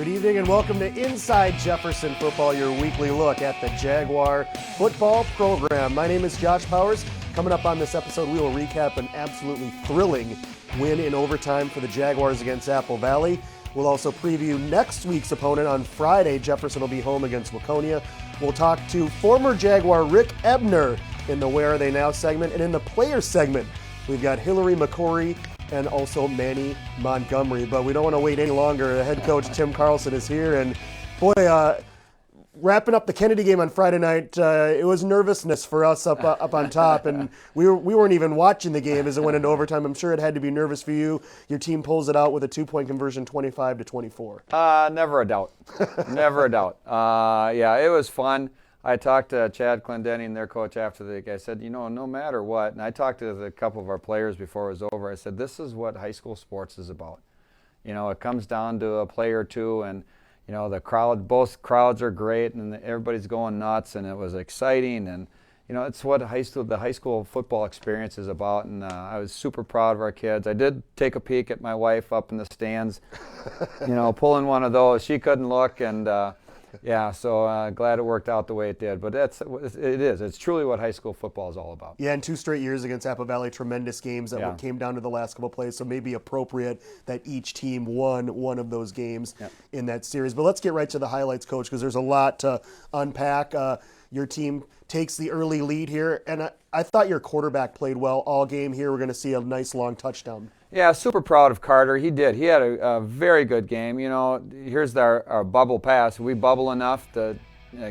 Good evening and welcome to Inside Jefferson Football, your weekly look at the Jaguar football program. My name is Josh Powers. Coming up on this episode, we will recap an absolutely thrilling win in overtime for the Jaguars against Apple Valley. We'll also preview next week's opponent on Friday. Jefferson will be home against Waconia. We'll talk to former Jaguar Rick Ebner in the Where Are They Now segment. And in the Players segment, we've got Hillary McCory and also Manny Montgomery. But we don't want to wait any longer. The head coach, Tim Carlson, is here. And boy, wrapping up the Kennedy game on Friday night, it was nervousness for us up on top. And we weren't even watching the game as it went into overtime. I'm sure it had to be nervous for you. Your team pulls it out with a 2-point conversion, 25-24. Never a doubt. Never a doubt. Yeah, it was fun. I talked to Chad Clendenny, their coach, after the game. I said, no matter what, and I talked to a couple of our players before it was over. I said, this is what high school sports is about. It comes down to a play or two, and the crowd, both crowds are great, and everybody's going nuts, and it was exciting, and it's what the high school football experience is about. And I was super proud of our kids. I did take a peek at my wife up in the stands, pulling one of those. She couldn't look, and yeah, so glad it worked out the way it did. But it is. It's truly what high school football is all about. Yeah, and 2 straight years against Apple Valley, tremendous games that came down to the last couple of plays. So maybe appropriate that each team won one of those games in that series. But let's get right to the highlights, Coach, because there's a lot to unpack. Your team takes the early lead here, and I thought your quarterback played well all game here. We're going to see a nice long touchdown. Yeah, super proud of Carter. He did. He had a very good game. Here's our bubble pass. We bubble enough to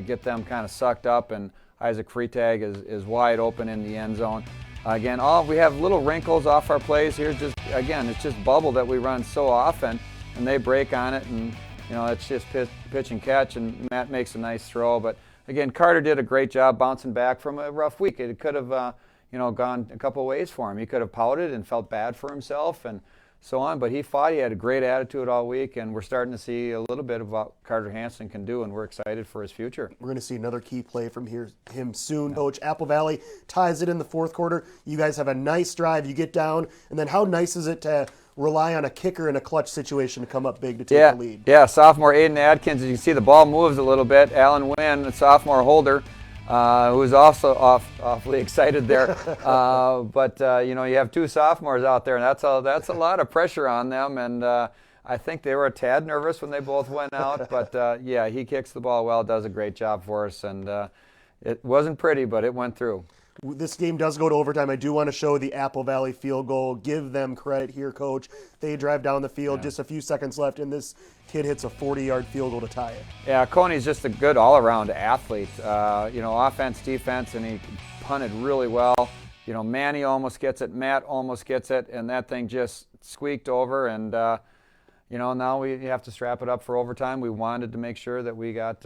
get them kind of sucked up, and Isaac Freitag is wide open in the end zone. Again, we have little wrinkles off our plays here. It's just bubble that we run so often, and they break on it, and it's just pitch and catch, and Matt makes a nice throw. But again, Carter did a great job bouncing back from a rough week. It could have gone a couple of ways for him. He could have pouted and felt bad for himself and so on, but he fought. He had a great attitude all week, and we're starting to see a little bit of what Carter Hansen can do, and we're excited for his future. We're going to see another key play from him soon. Coach, Apple Valley ties it in the fourth quarter. You guys have a nice drive. You get down, and then how nice is it to rely on a kicker in a clutch situation to come up big to take the lead? Yeah, sophomore Aiden Adkins, as you can see the ball moves a little bit. Alan Wynn, the sophomore holder, who's also awfully excited there. But you have 2 sophomores out there, and that's a lot of pressure on them. And I think they were a tad nervous when they both went out. But he kicks the ball well, does a great job for us, and it wasn't pretty, but it went through. This game does go to overtime. I do want to show the Apple Valley field goal. Give them credit here, Coach. They drive down the field, just a few seconds left, and this kid hits a 40-yard field goal to tie it. Yeah, Coney's just a good all-around athlete. Offense, defense, and he punted really well. Manny almost gets it, Matt almost gets it, and that thing just squeaked over. And now we have to strap it up for overtime. We wanted to make sure that we got.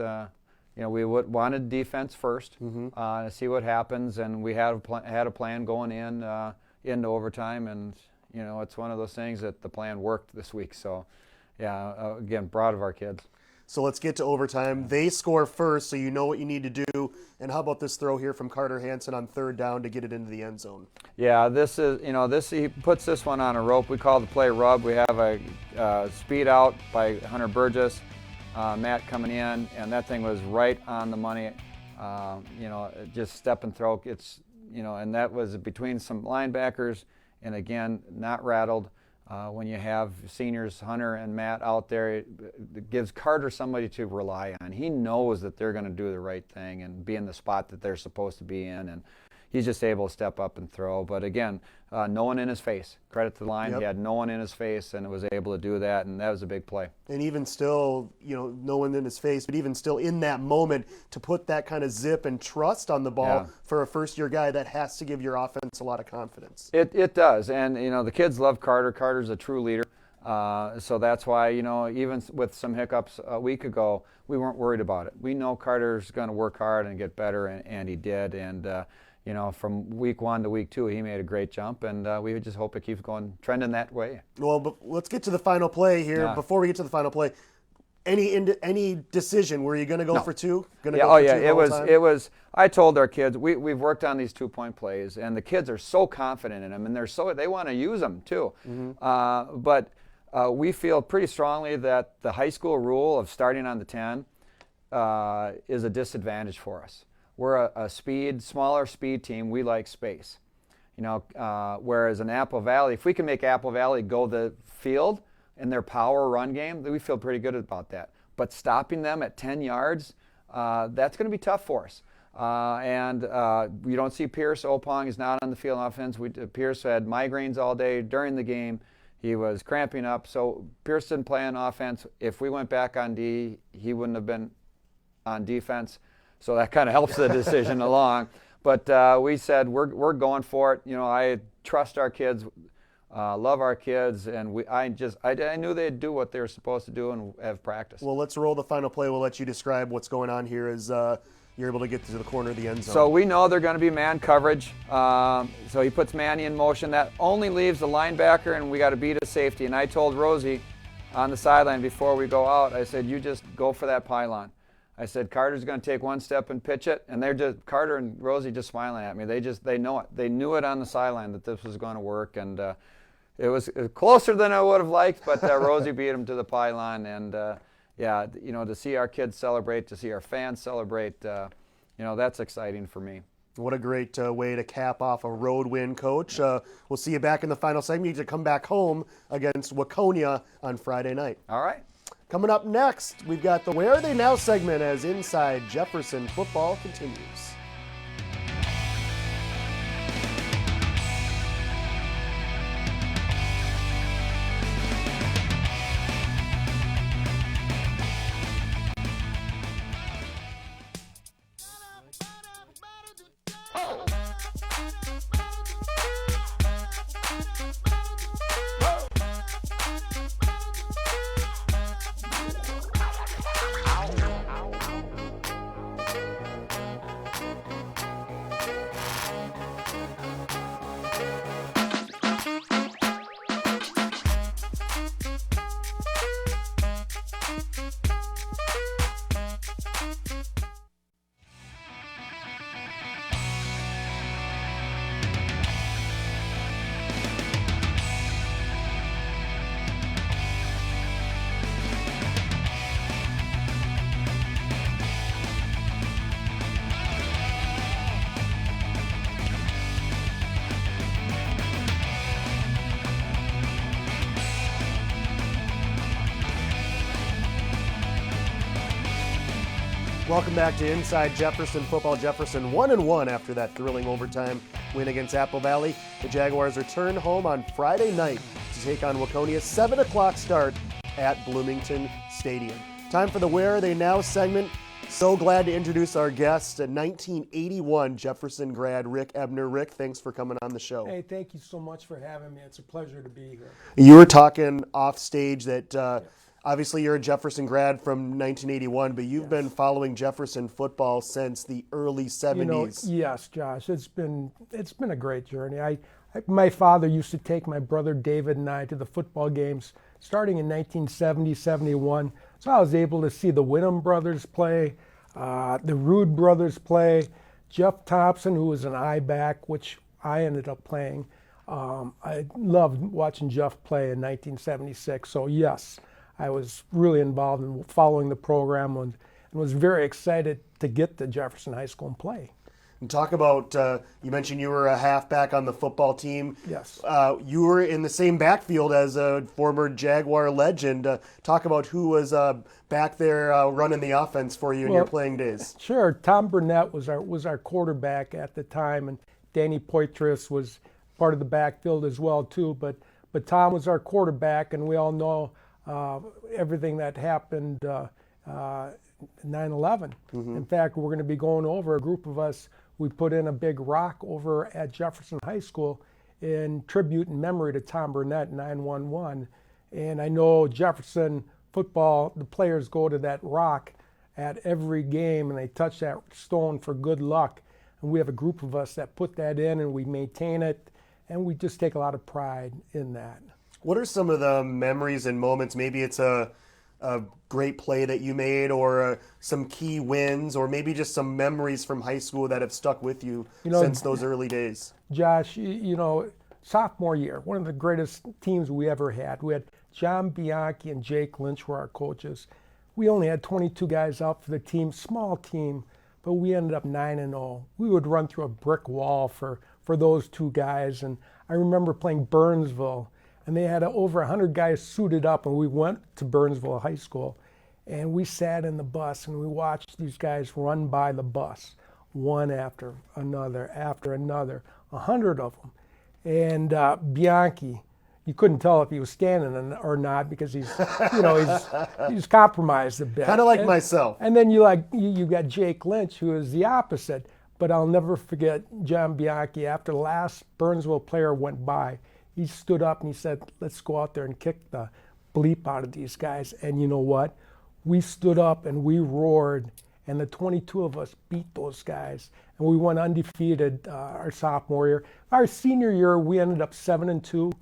We wanted defense first to see what happens, and we had a plan going into overtime, and it's one of those things that the plan worked this week. So, again, proud of our kids. So let's get to overtime. They score first, so you know what you need to do. And how about this throw here from Carter Hansen on 3rd down to get it into the end zone? Yeah, this is he puts this one on a rope. We call the play rub. We have a speed out by Hunter Burgess. Matt coming in, and that thing was right on the money. Just step and throw. And that was between some linebackers, and again, not rattled. When you have seniors, Hunter and Matt out there, it gives Carter somebody to rely on. He knows that they're going to do the right thing and be in the spot that they're supposed to be in, and he's just able to step up and throw. But again, no one in his face. Credit to the line. He had no one in his face and was able to do that, and that was a big play. And even still, no one in his face, but even still in that moment, to put that kind of zip and trust on the ball for a first-year guy, that has to give your offense a lot of confidence. It does. And, the kids love Carter. Carter's a true leader. So that's why, even with some hiccups a week ago, we weren't worried about it. We know Carter's going to work hard and get better, and he did. And, from week 1 to week 2, he made a great jump, and we just hope it keeps trending that way. Well, but let's get to the final play here. Yeah. Before we get to the final play, any decision? Were you going to go for 2? It was. I told our kids we've worked on these 2-point plays, and the kids are so confident in them, and they want to use them too. But we feel pretty strongly that the high school rule of starting on the 10 is a disadvantage for us. We're a smaller speed team. We like space. Whereas in Apple Valley, if we can make Apple Valley go the field in their power run game, we feel pretty good about that. But stopping them at 10 yards, that's going to be tough for us. We don't see Pierce Opong is not on the field on offense. Pierce had migraines all day during the game. He was cramping up. So Pierce didn't play on offense. If we went back on D, he wouldn't have been on defense. So that kind of helps the decision along. But we said we're going for it. I trust our kids, love our kids, and I knew they'd do what they were supposed to do and have practice. Well, let's roll the final play. We'll let you describe what's going on here as you're able to get to the corner of the end zone. So we know they're going to be man coverage. So he puts Manny in motion. That only leaves the linebacker, and we got to beat a safety. And I told Rosie on the sideline before we go out, I said, you just go for that pylon. I said, Carter's going to take one step and pitch it, and Carter and Rosie just smiling at me. They know it. They knew it on the sideline that this was going to work, and it was closer than I would have liked, but Rosie beat him to the pylon, and to see our kids celebrate, to see our fans celebrate, that's exciting for me. What a great way to cap off a road win, Coach. We'll see you back in the final segment. You get to come back home against Waconia on Friday night. All right. Coming up next, we've got the Where Are They Now segment as Inside Jefferson Football continues. Welcome back to Inside Jefferson Football. Jefferson 1-1 after that thrilling overtime win against Apple Valley. The Jaguars return home on Friday night to take on Waconia. 7 o'clock start at Bloomington Stadium. Time for the Where Are They Now segment. So glad to introduce our guest, a 1981 Jefferson grad, Rick Ebner. Rick, thanks for coming on the show. Hey, thank you so much for having me. It's a pleasure to be here. You were talking off stage that obviously you're a Jefferson grad from 1981, but you've been following Jefferson football since the early 70s. Yes, Josh. It's been a great journey. My father used to take my brother David and I to the football games starting in 1970, 71. So I was able to see the Wyndham brothers play, the Rude brothers play, Jeff Thompson, who was an I-back, which I ended up playing. I loved watching Jeff play in 1976. So yes, I was really involved in following the program and was very excited to get to Jefferson High School and play. And talk about, you mentioned you were a halfback on the football team. Yes. You were in the same backfield as a former Jaguar legend. Talk about who was back there running the offense for you in your playing days. Sure. Tom Burnett was our quarterback at the time, and Danny Poitras was part of the backfield as well too. But Tom was our quarterback, and we all know everything that happened 9/11. In fact, we're going to be going over, a group of us, we put in a big rock over at Jefferson High School in tribute and memory to Tom Burnett, 9/11. And I know Jefferson football, the players go to that rock at every game and they touch that stone for good luck. And we have a group of us that put that in and we maintain it, and we just take a lot of pride in that. What are some of the memories and moments? Maybe it's a great play that you made, or some key wins, or maybe just some memories from high school that have stuck with you since those early days. Josh, sophomore year, one of the greatest teams we ever had. We had John Bianchi and Jake Lynch were our coaches. We only had 22 guys out for the team, small team, but we ended up 9-0. We would run through a brick wall for those two guys. And I remember playing Burnsville, and they had over 100 guys suited up, and we went to Burnsville High School, and we sat in the bus, and we watched these guys run by the bus, one after another, 100 of them. And Bianchi, you couldn't tell if he was standing or not because he's compromised a bit. Kind of like myself. And then you got Jake Lynch, who is the opposite. But I'll never forget John Bianchi. After the last Burnsville player went by, he stood up and he said, "Let's go out there and kick the bleep out of these guys." And you know what? We stood up and we roared, and the 22 of us beat those guys. And we went undefeated our sophomore year. Our senior year, we ended up 7-2.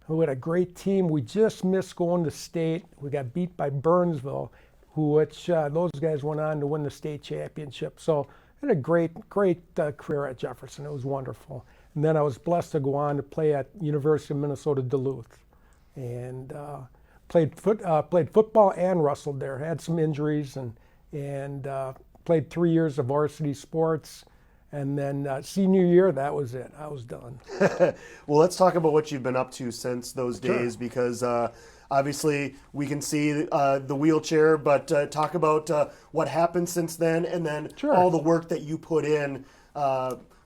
We had a great team. We just missed going to state. We got beat by Burnsville, which those guys went on to win the state championship. So I had a great career at Jefferson. It was wonderful. And then I was blessed to go on to play at University of Minnesota Duluth, and played football and wrestled there. Had some injuries and played 3 years of varsity sports. And then senior year, that was it. I was done. Well, let's talk about what you've been up to since those days, because obviously we can see the wheelchair, but talk about what happened since then, and then all the work that you put in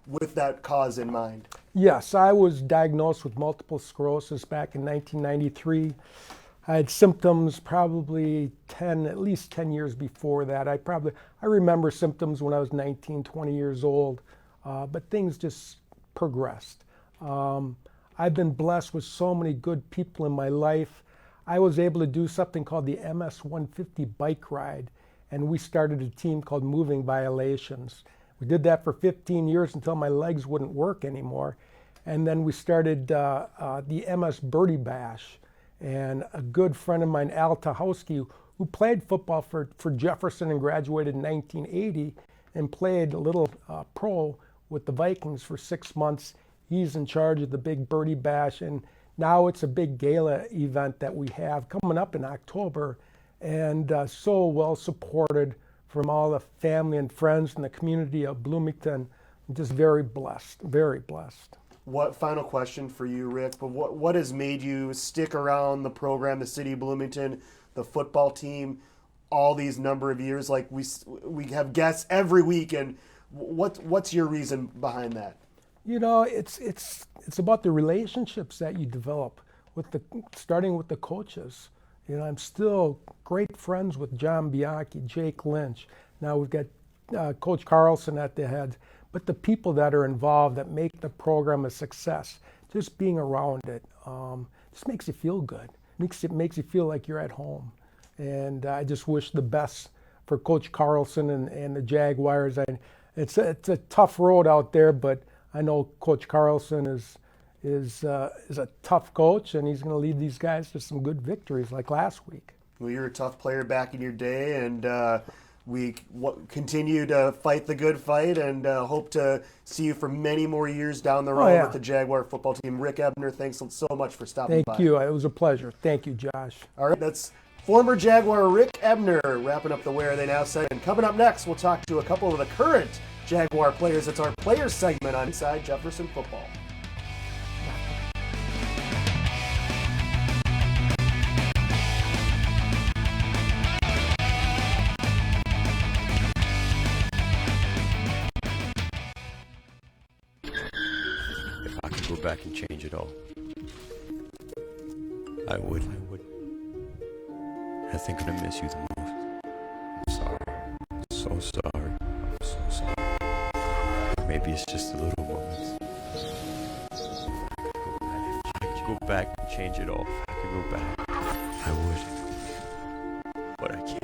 with that cause in mind. Yes, I was diagnosed with multiple sclerosis back in 1993. I had symptoms probably at least 10 years before that. I remember symptoms when I was 19, 20 years old, but things just progressed. I've been blessed with so many good people in my life. I was able to do something called the MS 150 bike ride, and we started a team called Moving Violations. We did that for 15 years until my legs wouldn't work anymore. And then we started the MS Birdie Bash. And a good friend of mine, Al Tahowski, who played football for Jefferson and graduated in 1980 and played a little pro with the Vikings for 6 months. He's in charge of the big Birdie Bash, and now it's a big gala event that we have coming up in October, and so well supported from all the family and friends in the community of Bloomington. I'm just very blessed, very blessed. What final question for you, Rick? But what has made you stick around the program, the city of Bloomington, the football team, all these number of years? Like we have guests every week, and what's your reason behind that? You know, it's about the relationships that you develop starting with the coaches. You know, I'm still great friends with John Bianchi, Jake Lynch. Now we've got Coach Carlson at the head. But the people that are involved that make the program a success, just being around it, just makes you feel good. It makes you feel like you're at home. And I just wish the best for Coach Carlson and the Jaguars. It's a tough road out there, but I know Coach Carlson is a tough coach, and he's going to lead these guys to some good victories like last week. Well, you're a tough player back in your day, and we continue to fight the good fight, and hope to see you for many more years down the road with the Jaguar football team. Rick Ebner, thanks so much for stopping by. Thank you. It was a pleasure. Thank you, Josh. All right, that's former Jaguar Rick Ebner wrapping up the Where Are They Now segment. Coming up next, we'll talk to a couple of the current Jaguar players. It's our players segment on Inside Jefferson Football. Go back and change it all. I would. I think I'm gonna miss you the most. I'm sorry. I'm so sorry. I'm so sorry. Maybe it's just a little moments. I could go back and change it all. I could go back. I would. But I can't.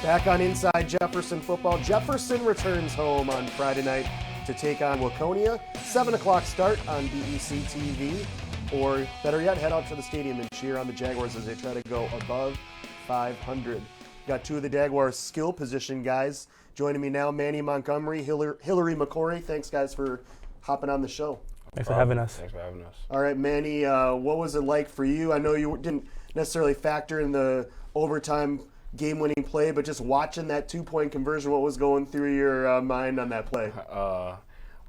Back on Inside Jefferson Football. Jefferson returns home on Friday night to take on Waconia. 7 o'clock start on BEC-TV. Or better yet, head out to the stadium and cheer on the Jaguars as they try to go above 500. Got two of the Jaguars' skill position guys joining me now, Manny Montgomery, Hillary McCory. Thanks, guys, for hopping on the show. Thanks for having us. Thanks for having us. All right, Manny, what was it like for you? I know you didn't necessarily factor in the overtime game-winning play, but just watching that two-point conversion, what was going through your mind on that play?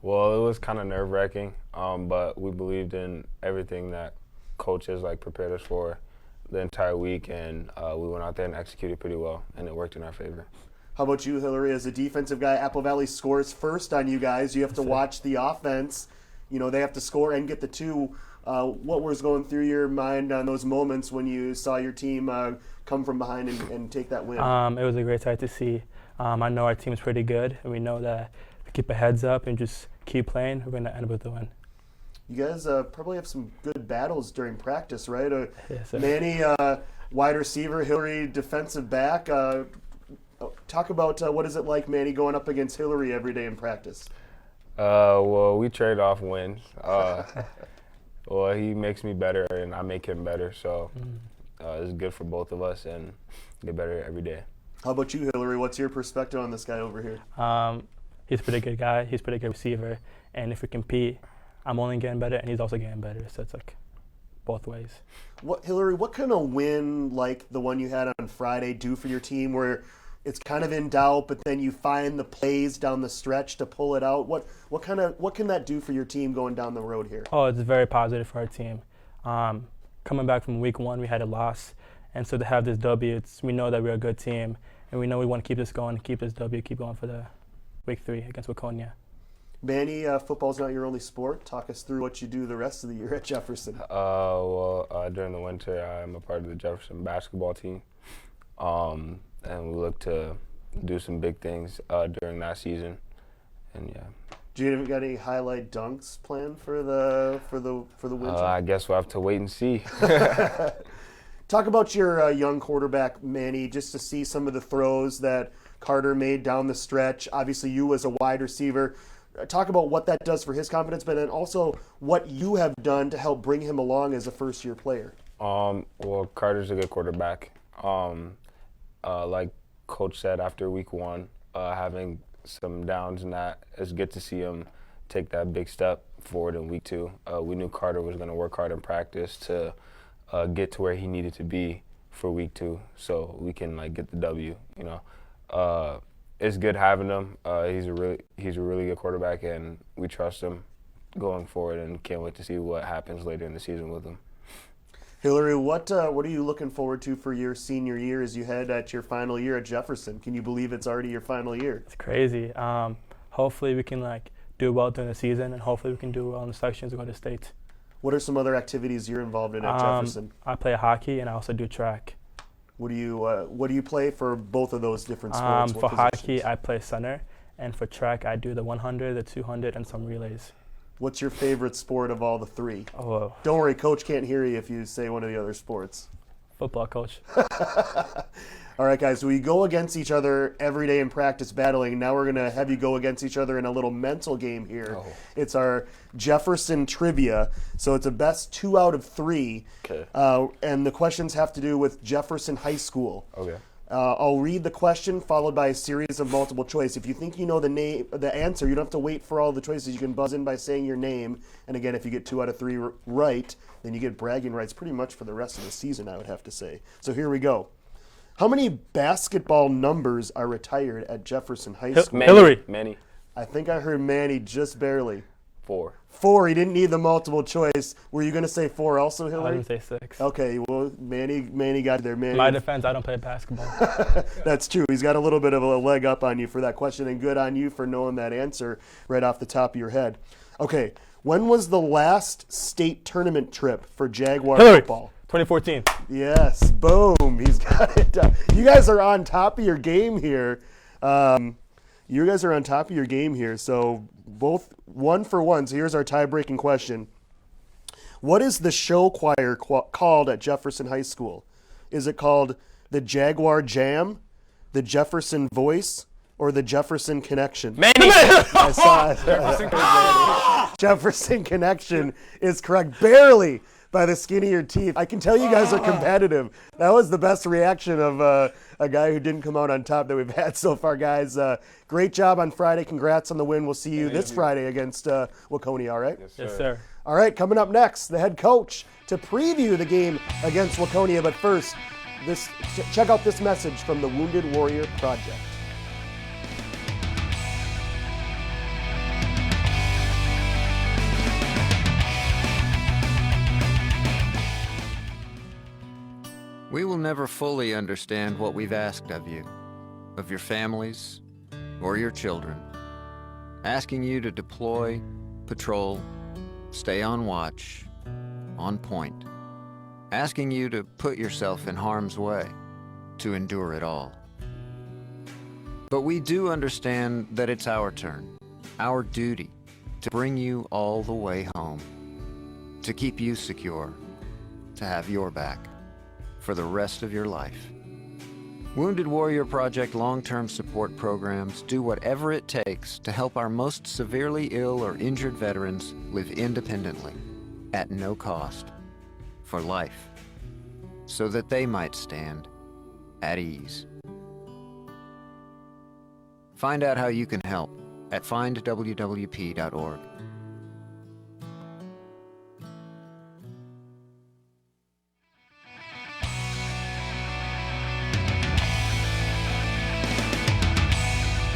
Well, it was kind of nerve-wracking, but we believed in everything that coaches prepared us for the entire week, and we went out there and executed pretty well, and it worked in our favor. How about you, Hillary? As a defensive guy, Apple Valley scores first on you guys. You have to watch the offense. You know, they have to score and get the two. What was going through your mind on those moments when you saw your team come from behind and take that win? It was a great sight to see. I know our team's pretty good, and we know that if we keep our heads up and just keep playing, we're going to end up with the win. You guys probably have some good battles during practice, right? Yes, sir. Manny, wide receiver, Hillary, defensive back. Talk about what is it like, Manny, going up against Hillary every day in practice? Well, we trade off wins. Well, he makes me better, and I make him better, so it's good for both of us and get better every day. How about you, Hillary? What's your perspective on this guy over here? He's a pretty good guy. He's a pretty good receiver. And if we compete, I'm only getting better, and he's also getting better. So it's both ways. Hillary, what can a win like the one you had on Friday do for your team where it's kind of in doubt, but then you find the plays down the stretch to pull it out? What can that do for your team going down the road here? Oh, it's very positive for our team. Coming back from week 1, we had a loss. And so to have this W, we know that we're a good team, and we know we want to keep this going, keep this W, keep going for the week 3 against Waconia. Manny, football's not your only sport. Talk us through what you do the rest of the year at Jefferson. During the winter, I'm a part of the Jefferson basketball team, and we look to do some big things during that season. And yeah. Do you got any highlight dunks planned for the winter? I guess we'll have to wait and see. Talk about your young quarterback, Manny, just to see some of the throws that Carter made down the stretch. Obviously, you as a wide receiver. Talk about what that does for his confidence, but then also what you have done to help bring him along as a first-year player. Well, Carter's a good quarterback. Like Coach said after week 1, having some downs and that, it's good to see him take that big step forward in week 2. We knew Carter was going to work hard in practice to get to where he needed to be for week 2, so we can get the W. It's good having him. He's a really good quarterback, and we trust him going forward, and can't wait to see what happens later in the season with him. Hillary, what are you looking forward to for your senior year as you head at your final year at Jefferson? Can you believe it's already your final year? It's crazy. Hopefully we can do well during the season, and hopefully we can do well in the sections and go to state. What are some other activities you're involved in at Jefferson? I play hockey, and I also do track. What do you play for both of those different sports? For hockey, I play center, and for track, I do the 100, the 200, and some relays. What's your favorite sport of all the 3? Oh, don't worry, Coach can't hear you if you say one of the other sports. Football, Coach. All right, guys, we go against each other every day in practice battling. Now we're going to have you go against each other in a little mental game here. Oh. It's our Jefferson trivia, so it's a best 2 out of 3. Okay. And the questions have to do with Jefferson High School. Okay. I'll read the question followed by a series of multiple choice. If you think you know the answer, you don't have to wait for all the choices. You can buzz in by saying your name. And again, if you get 2 out of 3 right, then you get bragging rights pretty much for the rest of the season, I would have to say. So here we go. How many basketball numbers are retired at Jefferson High School? Hillary. Manny. I think I heard Manny just barely. 4. 4. He didn't need the multiple choice. Were you going to say 4 also, I Hillary? didn't say 6. Okay, well, Manny got there. Manny. In my defense, I don't play basketball. That's true. He's got a little bit of a leg up on you for that question, and good on you for knowing that answer right off the top of your head. Okay, when was the last state tournament trip for Jaguar football? 2014. Yes, boom. He's got it done. You guys are on top of your game here. So both 1 for 1. So here's our tie-breaking question. What is the show choir called at Jefferson High School? Is it called the Jaguar Jam, the Jefferson voice or the Jefferson connection? Manny! I saw it. Jefferson connection is correct. Barely by the skin of your teeth. I can tell you guys are competitive. That was the best reaction of a guy who didn't come out on top that we've had so far, guys. Great job on Friday. Congrats on the win. We'll see you this Friday against Waconia, all right? Yes, sir. All right, coming up next, the head coach to preview the game against Waconia. But first, check out this message from the Wounded Warrior Project. We will never fully understand what we've asked of you, of your families, or your children. Asking you to deploy, patrol, stay on watch, on point. Asking you to put yourself in harm's way, to endure it all. But we do understand that it's our turn, our duty, to bring you all the way home, to keep you secure, to have your back for the rest of your life. Wounded Warrior Project long-term support programs do whatever it takes to help our most severely ill or injured veterans live independently, at no cost, for life, so that they might stand at ease. Find out how you can help at findwwp.org.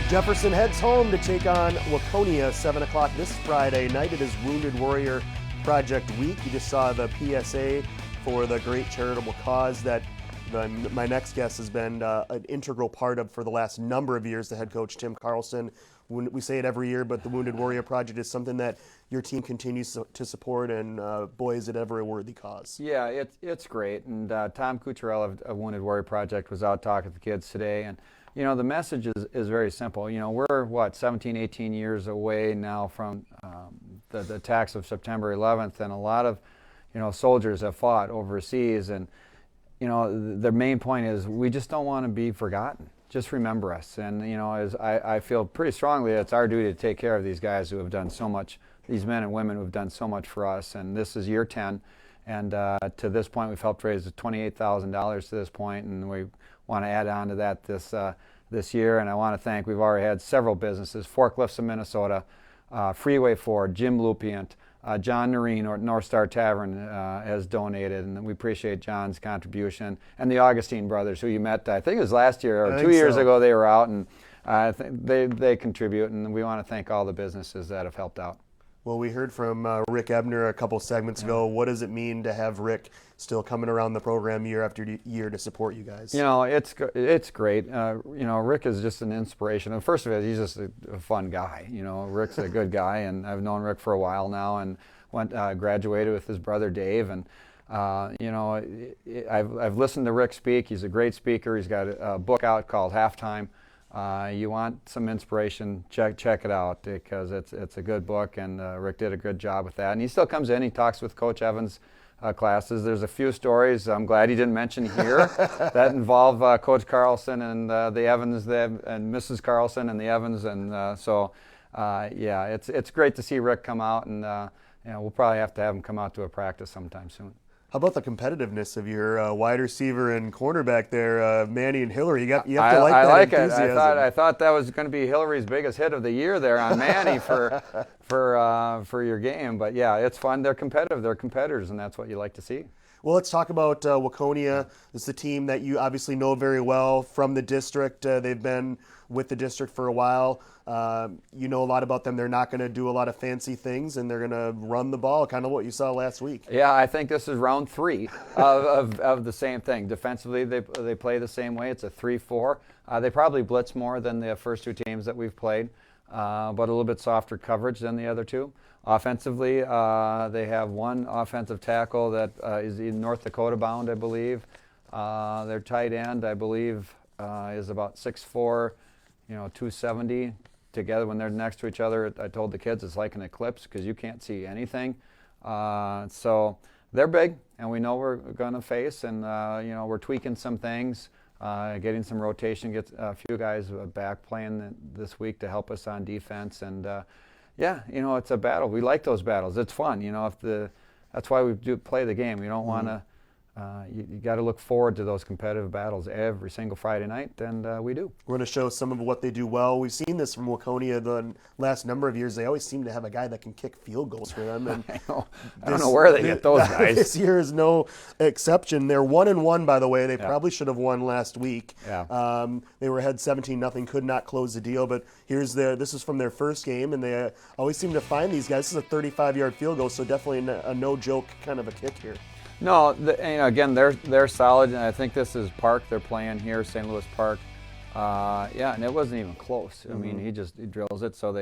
Jefferson heads home to take on Waconia 7 o'clock this Friday night. It is Wounded Warrior Project Week. You just saw the PSA for the great charitable cause that my next guest has been an integral part of for the last number of years, the head coach, Tim Carlson. We say it every year, but the Wounded Warrior Project is something that your team continues to support, and boy, is it ever a worthy cause. Yeah, it's great. And Tom Cucciarella of Wounded Warrior Project was out talking to the kids today, and you know, the message is very simple. You know, we're, 17, 18 years away now from the attacks of September 11th, and a lot of, soldiers have fought overseas, and, the main point is we just don't want to be forgotten. Just remember us. And, as I feel pretty strongly it's our duty to take care of these guys who have done so much, these men and women who have done so much for us, and this is year 10. And to this point, we've helped raise $28,000 to this point, and we want to add on to that this year. And I want to thank, we've already had several businesses, Forklifts of Minnesota, Freeway Ford, Jim Lupient, John Noreen or North Star Tavern has donated, and we appreciate John's contribution. And the Augustine brothers, who you met, I think it was last year or 2 years ago, they were out, and I think they contribute, and we want to thank all the businesses that have helped out. Well, we heard from Rick Ebner a couple segments ago. What does it mean to have Rick still coming around the program year after year to support you guys? It's great. Rick is just an inspiration. And first of all, he's just a fun guy. Rick's a good guy, and I've known Rick for a while now, and graduated with his brother Dave. And I've listened to Rick speak. He's a great speaker. He's got a book out called Halftime. You want some inspiration, check it out, because it's a good book, and Rick did a good job with that. And he still comes in, he talks with Coach Evans' classes. There's a few stories I'm glad he didn't mention here that involve Coach Carlson and the Evans and Mrs. Carlson and the Evans. And it's great to see Rick come out, and we'll probably have to have him come out to a practice sometime soon. How about the competitiveness of your wide receiver and cornerback there, Manny and Hillary? You have to like that I like enthusiasm. it. I thought that was going to be Hillary's biggest hit of the year there on Manny for your game. But yeah, it's fun. They're competitive. They're competitors, and that's what you like to see. Well, let's talk about Waconia. This is a team that you obviously know very well from the district. They've been with the district for a while. You know a lot about them. They're not going to do a lot of fancy things, and they're going to run the ball, kind of what you saw last week. Yeah, I think this is round 3 of the same thing. Defensively, they play the same way. It's a 3-4. They probably blitz more than the first 2 teams that we've played, but a little bit softer coverage than the other 2. Offensively, they have one offensive tackle that is in North Dakota bound, I believe. Their tight end, I believe, is about 6'4", 270. Together, when they're next to each other, I told the kids it's like an eclipse because you can't see anything. So they're big, and we know we're going to face, and we're tweaking some things. getting some rotation, get a few guys back playing this week to help us on defense. And yeah, it's a battle. We like those battles. It's fun. That's why we do play the game. We don't want to. You got to look forward to those competitive battles every single Friday night, and we do. We're going to show some of what they do well. We've seen this from Waconia the last number of years. They always seem to have a guy that can kick field goals for them. And I don't know where they get those guys. This year is no exception. They're 1-1, by the way. They probably should have won last week. Yeah. They were ahead 17-0, could not close the deal. But this is from their first game, and they always seem to find these guys. This is a 35-yard field goal, so definitely a no-joke kind of a kick here. No, again, they're solid, and I think this is Park they're playing here, St. Louis Park. Yeah, and it wasn't even close. I mean, he drills it. So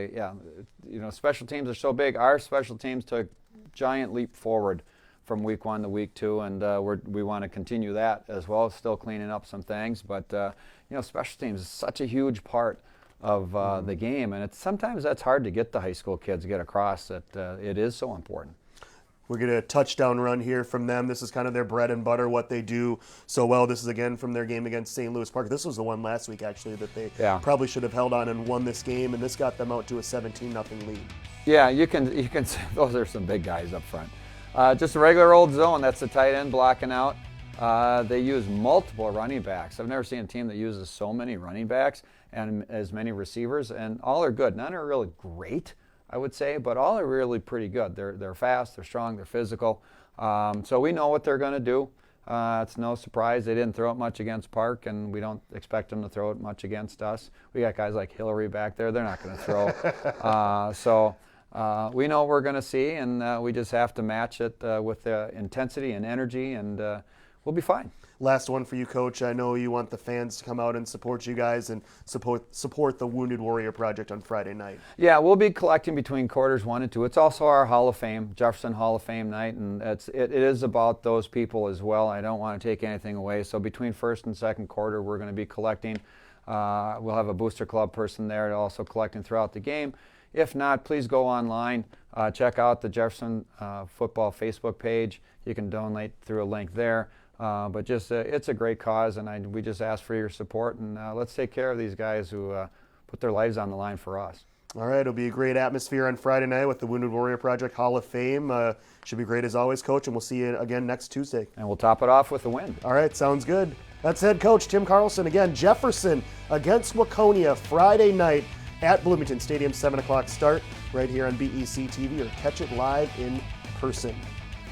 special teams are so big. Our special teams took giant leap forward from week 1 to week 2, and we want to continue that as well. Still cleaning up some things, but special teams is such a huge part of the game, and sometimes that's hard to get the high school kids to get across that it is so important. We're going to a touchdown run here from them. This is kind of their bread and butter, what they do so well. This is, again, from their game against St. Louis Park. This was the one last week, actually, that they probably should have held on and won this game, and this got them out to a 17-0 lead. Yeah, you can see those are some big guys up front. Just a regular old zone. That's the tight end blocking out. They use multiple running backs. I've never seen a team that uses so many running backs and as many receivers, and all are good. None are really great, I would say, but all are really pretty good. They're fast, they're strong, they're physical. So we know what they're going to do. It's no surprise they didn't throw it much against Park, and we don't expect them to throw it much against us. We got guys like Hillary back there. They're not going to throw. So we know what we're going to see, and we just have to match it with the intensity and energy, and we'll be fine. Last one for you, Coach. I know you want the fans to come out and support you guys and support the Wounded Warrior Project on Friday night. Yeah, we'll be collecting between quarters 1 and 2. It's also our Hall of Fame, Jefferson Hall of Fame night, and it is about those people as well. I don't want to take anything away. So between first and second quarter, we're going to be collecting. We'll have a Booster Club person there also collecting throughout the game. If not, please go online, check out the Jefferson Football Facebook page. You can donate through a link there. But just it's a great cause, and we just ask for your support, and let's take care of these guys who put their lives on the line for us. All right, it'll be a great atmosphere on Friday night with the Wounded Warrior Project Hall of Fame. Should be great as always, Coach, and we'll see you again next Tuesday. And we'll top it off with a win. All right, sounds good. That's head coach Tim Carlson. Again, Jefferson against Waconia Friday night at Bloomington Stadium, 7 o'clock start right here on BEC-TV, or catch it live in person.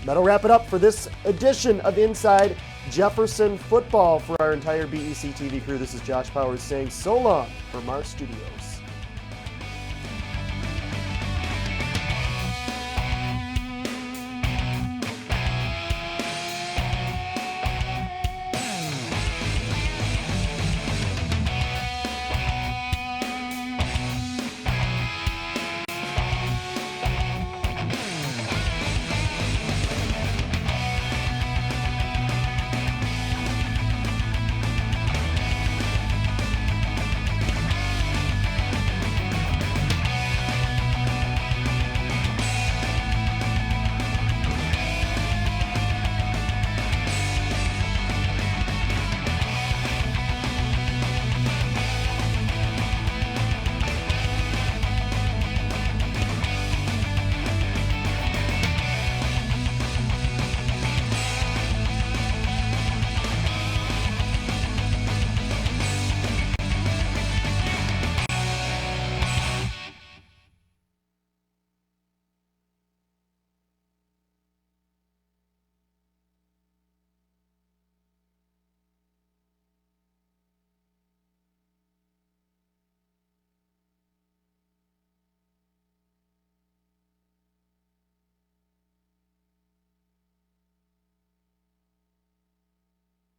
That'll wrap it up for this edition of Inside Jefferson Football. For our entire BEC-TV crew, this is Josh Powers saying so long from our studios.